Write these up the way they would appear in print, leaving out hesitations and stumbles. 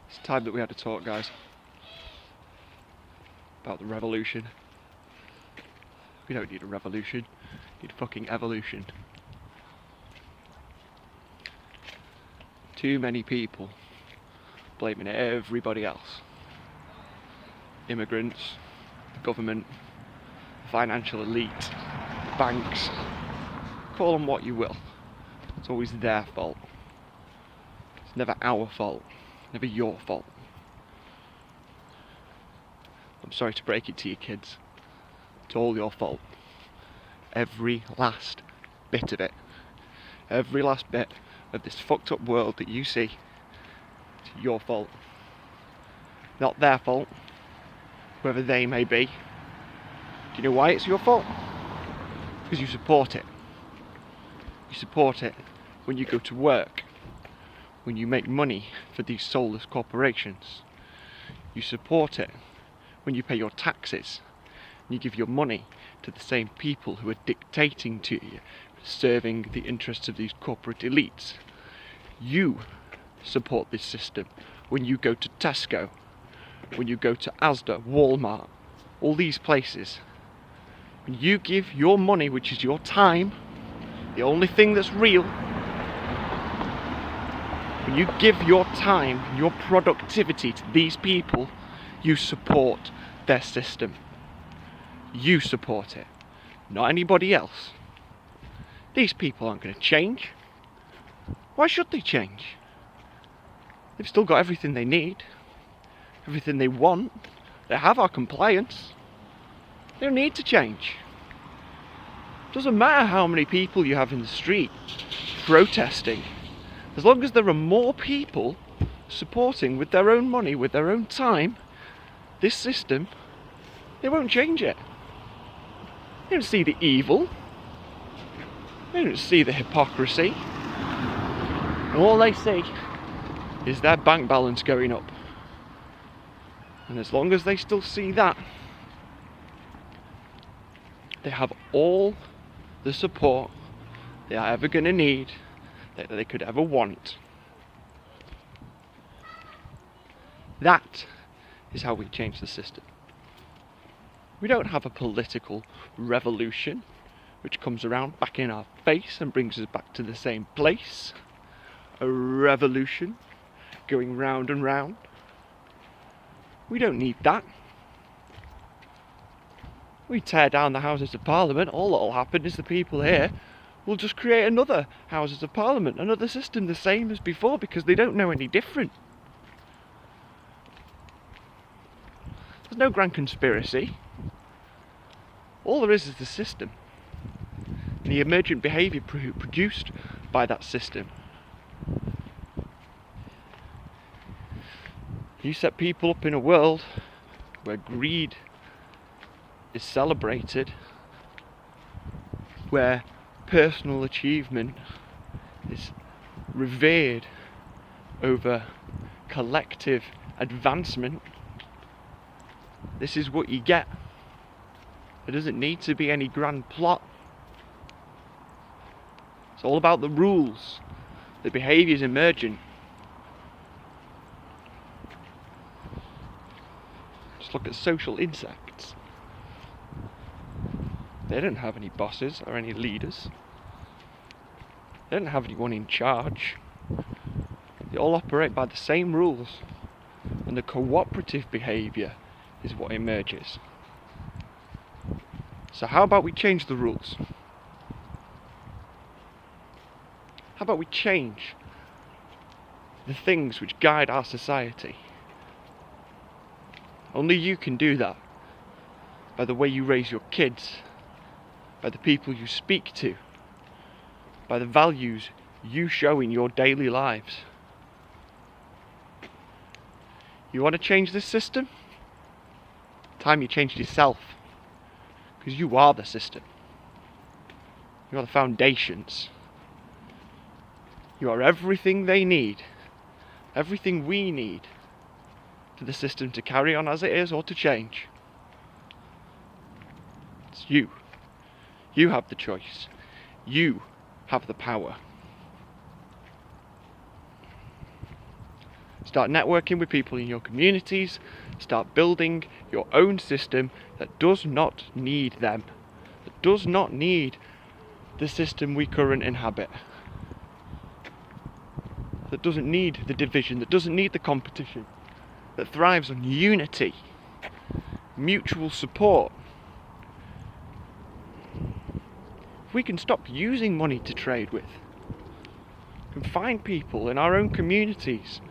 It's time that we had a talk, guys, about the revolution. We don't need a revolution, we need fucking evolution. Too many people blaming everybody else. Immigrants, the government, the financial elite, the banks. Call them what you will. It's always their fault. It's never our fault, never your fault. I'm sorry to break it to you kids. It's all your fault. Every last bit of it. Every last bit of this fucked up world that you see, it's your fault. Not their fault, whoever they may be. Do you know why it's your fault? Because you support it. You support it when you go to work, when you make money for these soulless corporations. You support it when you pay your taxes and you give your money to the same people who are dictating to you, serving the interests of these corporate elites. You support this system when you go to Tesco, when you go to Asda, Walmart, all these places. When you give your money, which is your time, the only thing that's real, when you give your time and your productivity to these people, you support their system. You support it, not anybody else. These people aren't going to change. Why should they change? They've still got everything they need, everything they want. They have our compliance. They don't need to change. Doesn't matter how many people you have in the street protesting. As long as there are more people supporting with their own money, with their own time, this system, they won't change it. They don't see the evil. They don't see the hypocrisy. And all they see is their bank balance going up. And as long as they still see that, they have all the support they are ever going to need, that they could ever want. That is how we change the system. We don't have a political revolution which comes around back in our face and brings us back to the same place. A revolution going round and round. We don't need that. We tear down the Houses of Parliament, all that'll happen is the people here will just create another Houses of Parliament, another system the same as before, because they don't know any different. There's no grand conspiracy. All there is the system. And the emergent behaviour produced by that system. You set people up in a world where greed is celebrated, where personal achievement is revered over collective advancement. This is what you get. There doesn't need to be any grand plot. It's all about the rules. The behaviour's emergent. Just look at social insects. They don't have any bosses or any leaders. They don't have anyone in charge. They all operate by the same rules. And the cooperative behaviour is what emerges. So how about we change the rules? How about we change the things which guide our society? Only you can do that. By the way you raise your kids, by the people you speak to, by the values you show in your daily lives. You want to change this system? Time you changed yourself. Because you are the system. You are the foundations. You are everything they need, everything we need for the system to carry on as it is or to change. It's you. You have the choice. You have the power. Start networking with people in your communities. Start building your own system that does not need them. That does not need the system we currently inhabit. That doesn't need the division. That doesn't need the competition. That thrives on unity, mutual support. If we can stop using money to trade with, we can find people in our own communities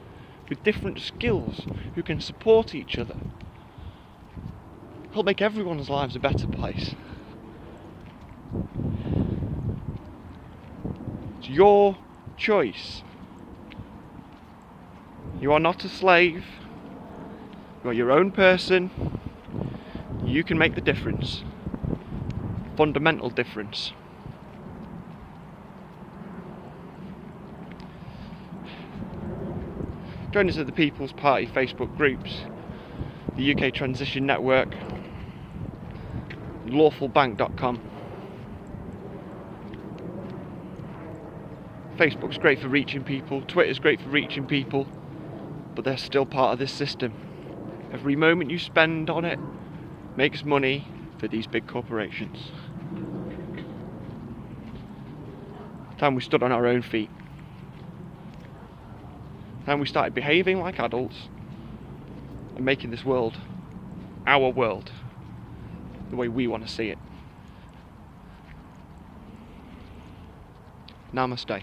with different skills who can support each other, help make everyone's lives a better place. It's your choice. You are not a slave. You are your own person. You can make the difference. Fundamental difference. Join us at the People's Party Facebook groups, the UK Transition Network, lawfulbank.com. Facebook's great for reaching people, Twitter's great for reaching people, but they're still part of this system. Every moment you spend on it makes money for these big corporations. Time we stood on our own feet. Time we started behaving like adults and making this world, our world, the way we want to see it. Namaste.